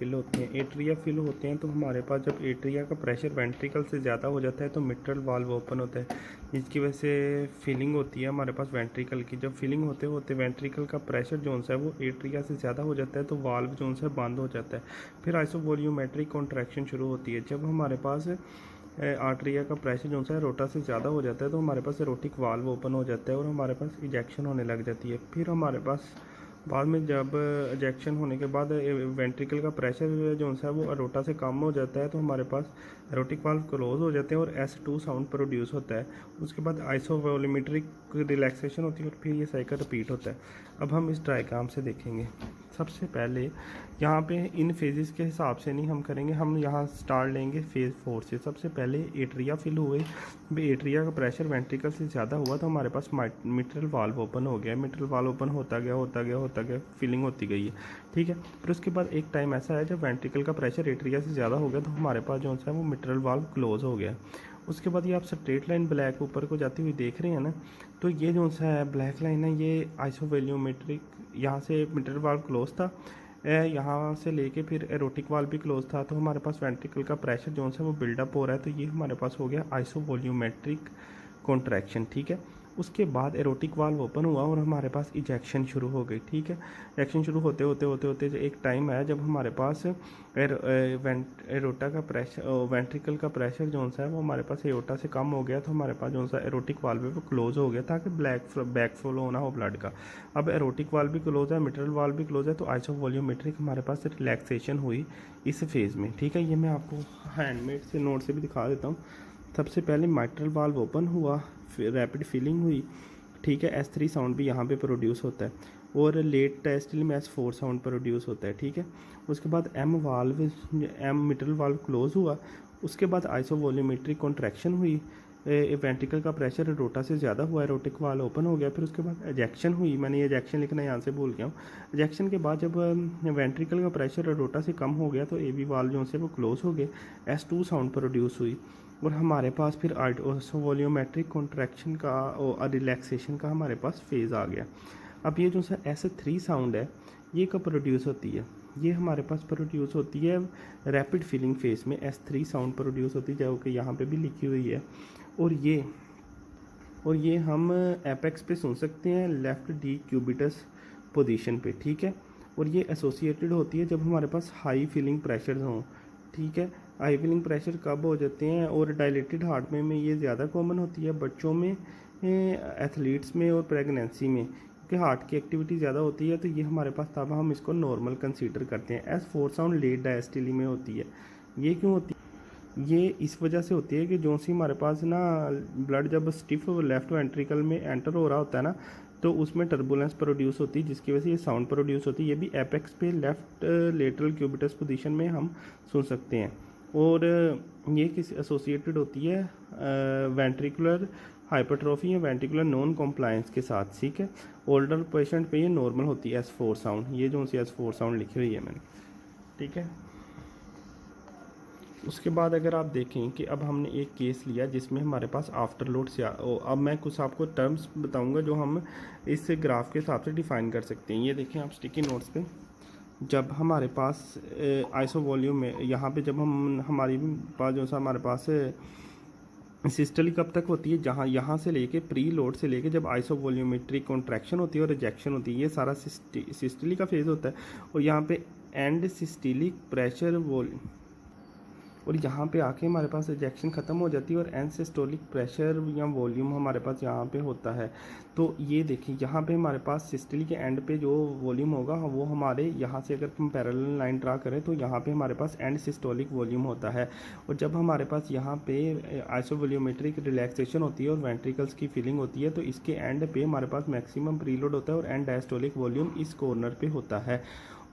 Fill होते हैं। Atria fill होते हैं तो हमारे पास जब एट्रिया का प्रेशर वेंट्रिकल से ज़्यादा हो जाता है तो मिट्रल वाल्व ओपन होता है, जिसकी वजह से फिलिंग होती है हमारे पास वेंट्रिकल की। जब फिलिंग होते होते वेंट्रिकल का प्रेशर जो सा है वो एट्रिया से ज़्यादा हो जाता है तो वाल्व जो सा बंद हो जाता है। फिर आइसोवॉल्यूमेट्रिक कॉन्ट्रैक्शन शुरू होती है। जब हमारे पास आर्टरिया का प्रेशर जो सा है रोटा से ज़्यादा हो जाता है तो हमारे पास एरोटिक वाल्व ओपन हो जाता है और हमारे पास इजेक्शन होने लग जाती है। फिर हमारे पास बाद में जब इजेक्शन होने के बाद वेंट्रिकल का प्रेशर जो सा है वो एरोटा से कम हो जाता है तो हमारे पास एरोटिक वाल्व क्लोज हो जाते हैं और S2 साउंड प्रोड्यूस होता है। उसके बाद आइसोवॉल्यूमेट्रिक रिलैक्सेशन होती है और फिर ये साइकिल रिपीट होता है। अब हम इस डायग्राम से देखेंगे। सबसे पहले यहाँ पे इन फेजेस के हिसाब से नहीं हम करेंगे, हम यहाँ स्टार्ट लेंगे फेज़ 4 से। सबसे पहले एट्रिया फिल हुए, एट्रिया का प्रेशर वेंट्रिकल से ज़्यादा हुआ तो हमारे पास मिट्रल वाल्व ओपन हो गया। मिट्रल वाल्व ओपन होता गया फिलिंग होती गई है, ठीक है। फिर उसके बाद एक टाइम ऐसा है जब वेंट्रिकल का प्रेशर एट्रिया से ज़्यादा हो गया तो हमारे पास जो है वो मिट्रल वाल्व क्लोज हो गया। उसके बाद ये आप स्ट्रेट लाइन ब्लैक ऊपर को जाती हुई देख रहे हैं ना, तो ये जो सा है ब्लैक लाइन है ये आइसोवॉल्यूमेट्रिक, यहाँ से मिट्रल वाल्व क्लोज था, यहाँ से लेके फिर एरोटिक वाल्व भी क्लोज था तो हमारे पास वेंट्रिकल का प्रेशर जो है वो बिल्डअप हो रहा है तो ये हमारे पास हो गया आइसोवॉल्यूमेट्रिक कॉन्ट्रैक्शन, ठीक है। उसके बाद एरोटिक वाल्व ओपन हुआ और हमारे पास इजेक्शन शुरू हो गई, ठीक है। इजेक्शन शुरू होते होते एक टाइम आया जब हमारे पास एरोटा का प्रेशर, वेंट्रिकल का प्रेशर जो सा है वो हमारे पास एरोटा से कम हो गया तो हमारे पास जो सा एरोटिक वाल्व है वो क्लोज हो गया ताकि बैक फ्लो होना हो ब्लड का। अब एरोटिक वाल्व भी क्लोज है, मिट्रल वाल्व भी क्लोज है तो आइसोवॉल्यूमेट्रिक हमारे पास रिलैक्सेशन हुई इस फेज़ में, ठीक है। ये मैं आपको हैंडमेड से नोट से भी दिखा देता हूँ। सबसे पहले मिट्रल वाल्व ओपन हुआ, फिर रैपिड फिलिंग हुई, ठीक है। S3 साउंड भी यहाँ पे प्रोड्यूस होता है और लेट टेस्टिल में S4 साउंड प्रोड्यूस होता है, ठीक है। उसके बाद M मिट्रल वाल्व क्लोज हुआ। उसके बाद आइसोवॉल्यूमेट्रिक कॉन्ट्रैक्शन हुई, वेंट्रिकल का प्रेशर रोटा से ज़्यादा हुआ, एरोटिक वाल्व ओपन हो गया। फिर उसके बाद एजेक्शन हुई, मैंने ये एजेक्शन लिखना यहाँ से भूल गया हूँ। एजेक्शन के बाद जब वेंट्रिकल का प्रेशर रोटा से कम हो गया तो AB वाल्व जो से वो क्लोज हो गए, S2 साउंड प्रोड्यूस हुई और हमारे पास फिर आइसोवॉल्यूमेट्रिक कॉन्ट्रैक्शन का और रिलैक्सेशन का हमारे पास फेज़ आ गया। अब ये जो सा S3 साउंड है ये कब प्रोड्यूस होती है? ये हमारे पास प्रोड्यूस होती है रैपिड फिलिंग फेज़ में S3 साउंड प्रोड्यूस होती है, जो कि यहाँ पे भी लिखी हुई है। और ये हम एपेक्स पे सुन सकते हैं, लेफ्ट डी क्यूबिटस पोजीशन पे, ठीक है। और ये एसोसिएटेड होती है जब हमारे पास हाई फिलिंग प्रेशर हों, ठीक है। हाई फिलिंग प्रेशर कब हो जाते हैं और डायलेटेड हार्ट में ये ज़्यादा कॉमन होती है बच्चों में, एथलीट्स में और प्रेगनेंसी में, क्योंकि हार्ट की एक्टिविटी ज़्यादा होती है तो ये हमारे पास तब हम इसको नॉर्मल कंसीडर करते हैं। S4 साउंड लेट डायस्टली में होती है। ये क्यों होती है? ये इस वजह से होती है कि जो सी हमारे पास ना ब्लड जब स्टिफ लेफ्ट वेंट्रिकल में एंटर हो रहा होता है ना तो उसमें टर्बुलेंस प्रोड्यूस होती है जिसकी वजह से ये साउंड प्रोड्यूस होती है। ये भी एपेक्स पे लेफ्ट लेटरल क्यूबिटस पोजीशन में हम सुन सकते हैं। और ये किस एसोसिएटेड होती है वेंट्रिकुलर हाइपरट्रॉफी या वेंट्रिकुलर नॉन कॉम्प्लायंस के साथ, ठीक है। ओल्डर पेशेंट पे ये नॉर्मल होती है S4 साउंड, ये जो सी S4 साउंड लिखी हुई है मैंने, ठीक है। उसके बाद अगर आप देखें कि अब हमने एक केस लिया जिसमें हमारे पास आफ्टर लोड से अब मैं कुछ आपको टर्म्स बताऊंगा जो हम इस ग्राफ के हिसाब से डिफाइन कर सकते हैं। ये देखें आप स्टिकी नोट्स पे, जब हमारे पास आइसो वॉल्यूम में यहाँ पे जब हम हमारी पास जो सा हमारे पास सिस्टली कब तक होती है, जहाँ यहाँ से लेके प्री लोड से लेके जब आइसो वॉल्यूमेट्रिक कॉन्ट्रैक्शन होती है और रिजेक्शन होती है, ये सारा सिस्टली का फेज़ होता है। और यहाँ पे एंड सिस्टलिक प्रेशर और यहाँ पे आके हमारे पास इजेक्शन ख़त्म हो जाती है और एंड सिस्टोलिक प्रेशर या वॉल्यूम हमारे पास यहाँ पे होता है। तो ये देखिए यहाँ पे हमारे पास सिस्टली के एंड पे जो वॉल्यूम होगा वो हमारे यहाँ से अगर हम पैरेलल लाइन ड्रा करें तो यहाँ पे हमारे पास एंड सिस्टोलिक वॉल्यूम होता है। और जब हमारे पास यहाँ पे आइसोवॉल्यूमेट्रिक रिलैक्सेशन होती है और वेंट्रिकल्स की फिलिंग होती है तो इसके एंड पे हमारे पास मैक्सिमम प्रीलोड होता है और एंड डायस्टोलिक वॉल्यूम इस कॉर्नर पे होता है।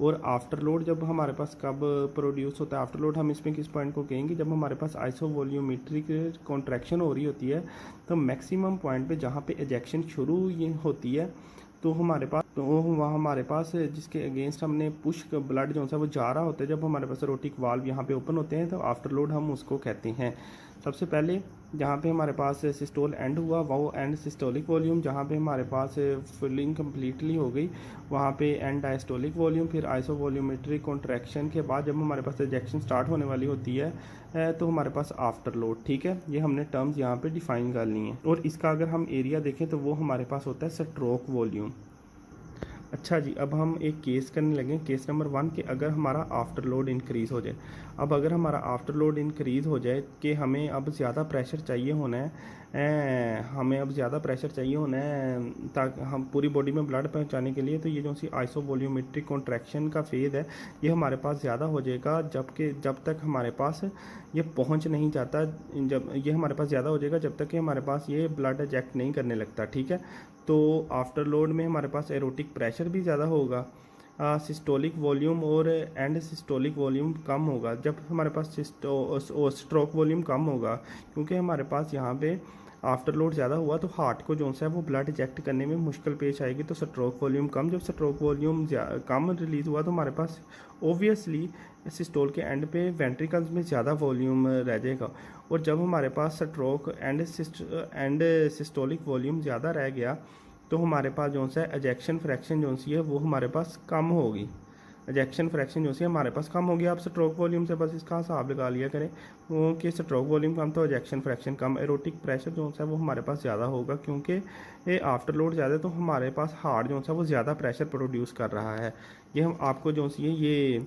और आफ्टर लोड जब हमारे पास कब प्रोड्यूस होता है, आफ्टर लोड हम इसमें किस पॉइंट को कहेंगे, जब हमारे पास आइसोवॉल्यूमेट्रिक कॉन्ट्रैक्शन हो रही होती है तो मैक्सिमम पॉइंट पे जहाँ पे एजेक्शन शुरू ये होती है तो हमारे पास तो वहाँ हमारे पास जिसके अगेंस्ट हमने पुश ब्लड जो है वो जा रहा होता है, जब हमारे पास एरोटिक वाल्व यहाँ पे ओपन होते हैं तो आफ्टर लोड हम उसको कहते हैं। सबसे पहले जहाँ पे हमारे पास सिस्टोल एंड हुआ वो एंड सिस्टोलिक वॉल्यूम, जहाँ पे हमारे पास फिलिंग कम्प्लीटली हो गई वहाँ पे एंड डायस्टोलिक वॉल्यूम। फिर आइसोवॉल्यूमेट्रिक कॉन्ट्रैक्शन के बाद जब हमारे पास एजेक्शन स्टार्ट होने वाली होती है तो हमारे पास आफ्टर लोड। ठीक है, ये हमने टर्म्स यहाँ पे डिफाइन कर ली हैं। और इसका अगर हम एरिया देखें तो वो हमारे पास होता है स्ट्रोक वॉल्यूम। अच्छा जी, अब हम एक केस करने लगे, केस नंबर 1 कि अगर हमारा आफ्टर लोड इंक्रीज़ हो जाए। अब अगर हमारा आफ्टर लोड इंक्रीज़ हो जाए कि हमें अब ज़्यादा प्रेशर चाहिए होना है, हमें अब ज़्यादा प्रेशर चाहिए होना है ताकि हम पूरी बॉडी में ब्लड पहुंचाने के लिए, तो ये जो सी आइसोवॉल्यूमेट्रिक कॉन्ट्रैक्शन का फेज़ है ये हमारे पास ज़्यादा हो जाएगा जब तक हमारे पास ये पहुंच नहीं जाता। जब ये हमारे पास ज़्यादा हो जाएगा जब तक कि हमारे पास ये ब्लड इजेक्ट नहीं करने लगता। ठीक है, तो आफ्टर लोड में हमारे पास एरोटिक प्रेशर भी ज़्यादा होगा, सिस्टोलिक वॉल्यूम और एंड सिस्टोलिक वॉल्यूम कम होगा। जब हमारे पास स्ट्रोक वॉल्यूम कम होगा क्योंकि हमारे पास यहाँ पे आफ्टर लोड ज़्यादा हुआ तो हार्ट को जो है वो ब्लड इजेक्ट करने में मुश्किल पेश आएगी, तो स्ट्रोक वॉल्यूम कम। जब स्ट्रोक वॉल्यूम कम रिलीज़ हुआ तो हमारे पास ओबियसली सिस्टोल के एंड पे वेंट्रिकल्स में ज़्यादा वॉल्यूम रह जाएगा। और जब हमारे पास स्ट्रोक एंड सिस्टोलिक वॉल्यूम ज़्यादा रह गया तो हमारे पास जो है एजेक्शन फ्रैक्शन जो सी है वो हमारे पास कम होगी। एजेक्शन फ्रैक्शन जो सी हमारे पास कम होगी। आप स्ट्रोक वॉल्यूम से बस इसका हिसाब लगा लिया करें कि स्ट्रोक वॉल्यूम कम तो एजेक्शन फ्रैक्शन कम। एरोटिक प्रेशर जो है वो हमारे पास ज़्यादा होगा क्योंकि ये आफ्टर लोड ज़्यादा तो हमारे पास हार्ट जो है वो ज़्यादा प्रेशर प्रोड्यूस कर रहा है। ये हम आपको जो सी है ये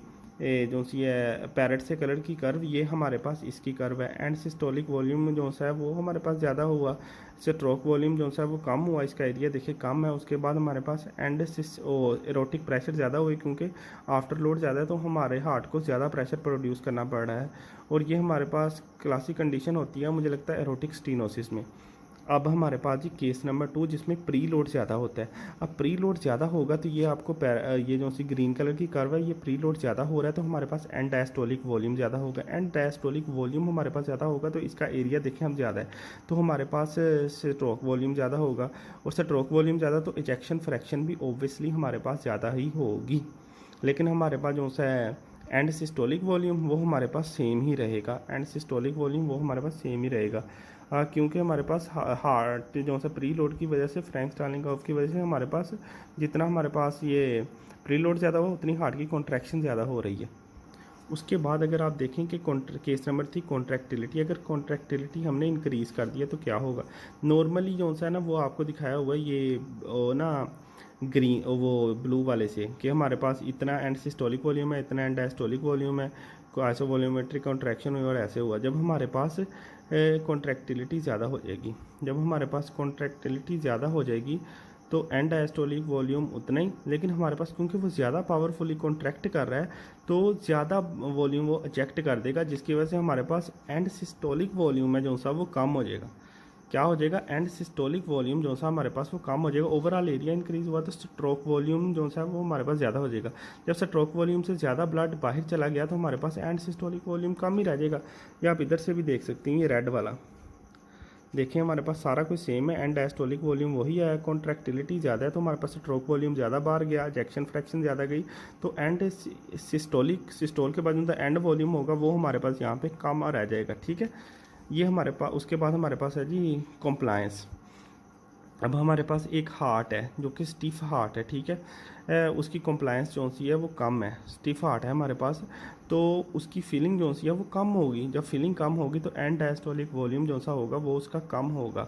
जो सी है पैरेट से कलर की कर्व, ये हमारे पास इसकी कर्व है। एंड सिस्टोलिक वॉल्यूम जो है वो हमारे पास ज़्यादा हुआ, स्ट्रोक वॉल्यूम जो है वो कम हुआ, इसका एरिया देखिए कम है। उसके बाद हमारे पास एंड एरोटिक प्रेशर ज़्यादा हुई क्योंकि आफ्टर लोड ज़्यादा है तो हमारे हार्ट को ज़्यादा प्रेशर प्रोड्यूस करना पड़ रहा है। और ये हमारे पास क्लासिक कंडीशन होती है मुझे लगता है एरोटिक स्टीनोसिस में। अब हमारे पास जी केस नंबर 2 जिसमें प्री लोड ज़्यादा होता है। अब प्री लोड ज़्यादा होगा तो ये आपको ये जो सी ग्रीन कलर की कर्व है ये प्री लोड ज़्यादा हो रहा है तो हमारे पास एंड डायस्टोलिक वॉल्यूम ज़्यादा होगा। एंड डायस्टोलिक वॉल्यूम हमारे पास ज़्यादा होगा तो इसका एरिया देखें हम ज़्यादा है तो हमारे पास स्ट्रोक वॉल्यूम ज़्यादा होगा। और स्ट्रोक वॉल्यूम ज़्यादा तो इजेक्शन फ्रैक्शन भी ओब्वियसली हमारे पास ज़्यादा ही होगी। लेकिन हमारे पास जो है एंड सिस्टोलिक वॉल्यूम वो हमारे पास सेम ही रहेगा। एंड सिस्टोलिक वॉल्यूम वो हमारे पास सेम ही रहेगा क्योंकि हमारे पास हार्ट जो है प्री लोड की वजह से, फ्रैंक स्टार्लिंग कर्व की वजह से हमारे पास जितना हमारे पास ये प्री लोड ज़्यादा हो उतनी हार्ट की कॉन्ट्रैक्शन ज़्यादा हो रही है। उसके बाद अगर आप देखें कि केस नंबर 3 कॉन्ट्रैक्टिलिटी, अगर कॉन्ट्रैक्टिलिटी हमने इंक्रीज़ कर दिया तो क्या होगा। नॉर्मली जो है ना वो आपको दिखाया हुआ है ये ना ग्रीन वो ब्लू वाले से कि हमारे पास इतना एंड सिस्टोलिक वॉल्यूम है, इतना एंड डायस्टोलिक वॉल्यूम है, आइसोवॉल्यूमेट्रिक कॉन्ट्रैक्शन हुई और ऐसे हुआ। जब हमारे पास कॉन्ट्रैक्टिलिटी ज़्यादा हो जाएगी, जब हमारे पास कॉन्ट्रैक्टिलिटी ज़्यादा हो जाएगी तो एंड डायस्टोलिक वॉल्यूम उतना ही, लेकिन हमारे पास क्योंकि वो ज़्यादा पावरफुली कॉन्ट्रैक्ट कर रहा है तो ज़्यादा वॉल्यूम वो इजेक्ट कर देगा जिसकी वजह से हमारे पास एंड सिस्टोलिक वॉल्यूम है जो सा वो कम हो जाएगा। क्या हो जाएगा, एंड सिस्टोलिक वॉल्यूम जो सा हमारे पास वो कम हो जाएगा। ओवरऑल एरिया इंक्रीज हुआ तो स्ट्रोक वॉल्यूम जो सा वो हमारे पास ज़्यादा हो जाएगा। जब स्ट्रोक वॉल्यूम से ज़्यादा ब्लड बाहर चला गया तो हमारे पास एंड सिस्टोलिक वॉल्यूम कम ही रह जाएगा। या आप इधर से भी देख सकते हैं ये रेड वाला देखिए हमारे पास सारा कुछ सेम है। एंड डायस्टोलिक वॉल्यूम वही है, कॉन्ट्रैक्टिलिटी ज़्यादा है तो हमारे पास स्ट्रोक वॉल्यूम ज़्यादा बाहर गया, इजेक्शन फ्रैक्शन ज़्यादा गई तो एंड सिस्टोल के बाद जो एंड वॉल्यूम होगा वो हमारे पास यहाँ पे कम रह जाएगा। ठीक है, ये हमारे पास। उसके बाद हमारे पास है जी कॉम्प्लायंस। अब हमारे पास एक हार्ट है जो कि स्टिफ हार्ट है। ठीक है, उसकी कॉम्प्लायंस जो सी है वो कम है, स्टिफ हार्ट है हमारे पास तो उसकी फीलिंग जो सी है वो कम होगी। जब फीलिंग कम होगी तो एंड डायस्टोलिक वॉल्यूम जो सा होगा वो उसका कम होगा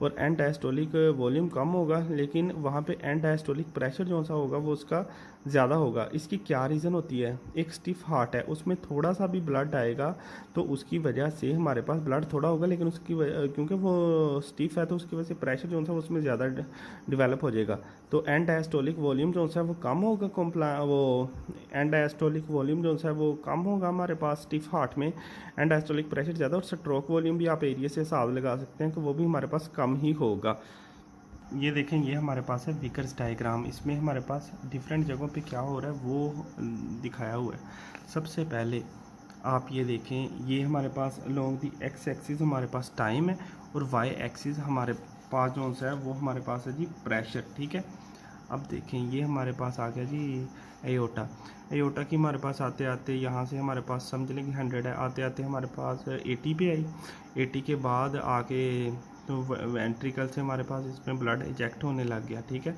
और एंड डायस्टोलिक वॉल्यूम कम होगा लेकिन वहाँ पे एंड डायस्टोलिक प्रेशर जो सा होगा वो उसका ज़्यादा होगा। इसकी क्या रीज़न होती है, एक स्टिफ हार्ट है उसमें थोड़ा सा भी ब्लड आएगा तो उसकी वजह से हमारे पास ब्लड थोड़ा होगा लेकिन उसकी क्योंकि वो स्टिफ है तो उसकी वजह से प्रेशर जो है उसमें ज़्यादा डिवेलप हो जाएगा तो एंड डायस्टोलिक वॉल्यूम जो है वो कम होगा। वो एंड डायस्टोलिक वॉल्यूम जो है वो कम होगा हमारे पास स्टिफ हार्ट में, एंड डायस्टोलिक प्रेशर ज़्यादा। और स्ट्रोक वॉल्यूम भी आप एरिया से हिसाब लगा सकते हैं कि वो भी हमारे पास कम ही होगा। ये देखें ये हमारे पास है विकर्स डायग्राम, इसमें हमारे पास डिफरेंट जगहों पे क्या हो रहा है वो दिखाया हुआ है। सबसे पहले आप ये देखें ये हमारे पास लॉन्ग दी एक्स एक्सिस हमारे पास टाइम है और वाई एक्सिस हमारे पास जो है वो हमारे पास है जी प्रेशर। ठीक है, अब देखें ये हमारे पास आ गया जी एयोटा। एयोटा की हमारे पास आते आते यहाँ से हमारे पास समझ लें कि 100 है, आते आते हमारे पास 80 पे आई। 80 के बाद आके तो वेंट्रिकल से हमारे पास इसमें ब्लड इजेक्ट होने लग गया। ठीक है,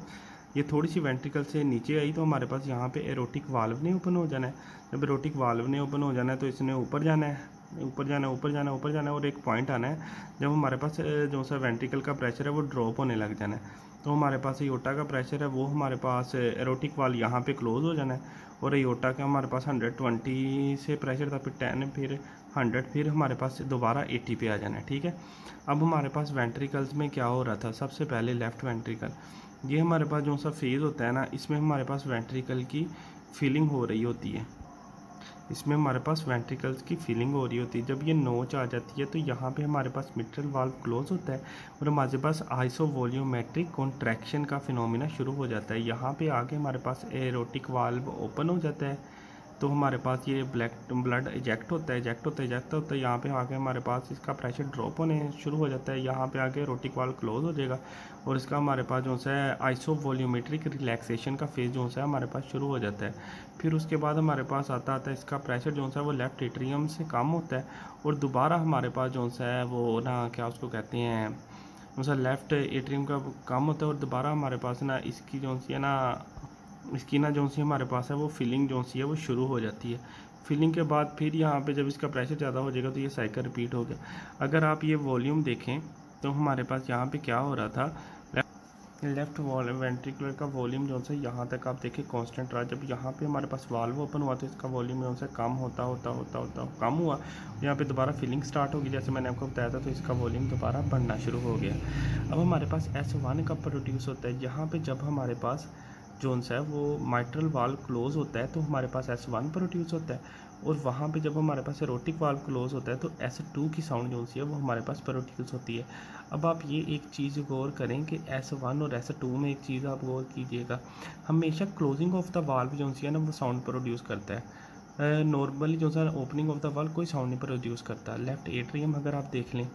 ये थोड़ी सी वेंट्रिकल से नीचे आई तो हमारे पास यहाँ पे एरोटिक वाल्व ने ओपन हो जाना है। जब एरोटिक वाल्व ने ओपन हो जाना है तो इसने ऊपर जाना है, ऊपर जाना है, ऊपर जाना है, ऊपर जाना है, और एक पॉइंट आना है जब हमारे पास जो सा वेंट्रिकल का प्रेशर है वो ड्रॉप होने लग जाना है। तो हमारे पास एयोटा का प्रेशर है वो हमारे पास एरोटिक वाल यहाँ पे क्लोज हो जाना है, और एयोटा का हमारे पास 120 से प्रेशर था, फिर 10, फिर 100, फिर हमारे पास दोबारा 80 पे आ जाना है। ठीक है, अब हमारे पास वेंट्रिकल्स में क्या हो रहा था, सबसे पहले लेफ़्ट वेंट्रिकल, ये हमारे पास जो सा फेज़ होता है ना, इसमें हमारे पास वेंट्रिकल की फिलिंग हो रही होती है। इसमें हमारे पास वेंट्रिकल्स की फिलिंग हो रही होती है। जब ये नोच आ जाती है तो यहाँ पे हमारे पास मिट्रल वाल्व क्लोज होता है और हमारे पास आइसोवॉल्यूमेट्रिक कॉन्ट्रैक्शन का फिनोमिना शुरू हो जाता है। यहाँ पे आके हमारे पास एरोटिक वाल्व ओपन हो जाता है, तो हमारे पास ये ब्लड इजेक्ट होता है, इजेक्ट होता है। यहाँ पे आके हमारे पास इसका प्रेशर ड्रॉप होने शुरू हो जाता है। यहाँ पे आके एरोटिक वाल्व क्लोज हो जाएगा और इसका हमारे पास जो सा है आइसोवॉल्यूमेट्रिक रिलैक्सेशन का फेज जो सा है हमारे पास शुरू हो जाता है। फिर उसके बाद हमारे पास आता है इसका प्रेशर जो सा है वो लेफ्ट एट्रियम से कम होता है और दोबारा हमारे पास जो सा है वो ना क्या उसको कहते हैं, जो सा लेफ्ट एट्रियम का कम होता है और दोबारा हमारे पास ना इसकी जो सी है ना, इसकी ना जो सी हमारे पास है वो फिलिंग जो सी है वो शुरू हो जाती है। फिलिंग के बाद फिर यहाँ पे जब इसका प्रेशर ज़्यादा हो जाएगा तो ये साइकिल रिपीट हो गया। अगर आप ये वॉल्यूम देखें तो हमारे पास यहाँ पे क्या हो रहा था, लेफ्ट वॉल वेंट्रिकुलर का वॉल्यूम जो है यहाँ तक आप देखिए कांस्टेंट रहा। जब यहाँ पे हमारे पास वाल्व ओपन हुआ तो इसका वॉल्यूम जो है कम होता कम हुआ। यहाँ पे दोबारा फिलिंग स्टार्ट होगी, जैसे मैंने आपको बताया था, तो इसका वॉल्यूम दोबारा बढ़ना शुरू हो गया। अब हमारे पास S1 कब प्रोड्यूस होता है, यहाँ पे जब हमारे पास जोन सा है वो माइट्रल वाल्व क्लोज होता है तो हमारे पास S1 प्रोड्यूस होता है, और वहाँ पे जब हमारे पास एरोटिक वाल्व क्लोज होता है तो S2 की साउंड जो सी है वो हमारे पास प्रोड्यूस होती है। अब आप ये एक चीज़ गौर करें कि S1 और S2 में एक चीज़ आप गौर कीजिएगा, हमेशा क्लोजिंग ऑफ द वाल्व जो सी है ना वो साउंड प्रोड्यूस करता है। नॉर्मली जो सा ओपनिंग ऑफ द वाल्व कोई साउंड नहीं प्रोड्यूस करता। लेफ्ट एट्रियम अगर आप देख लें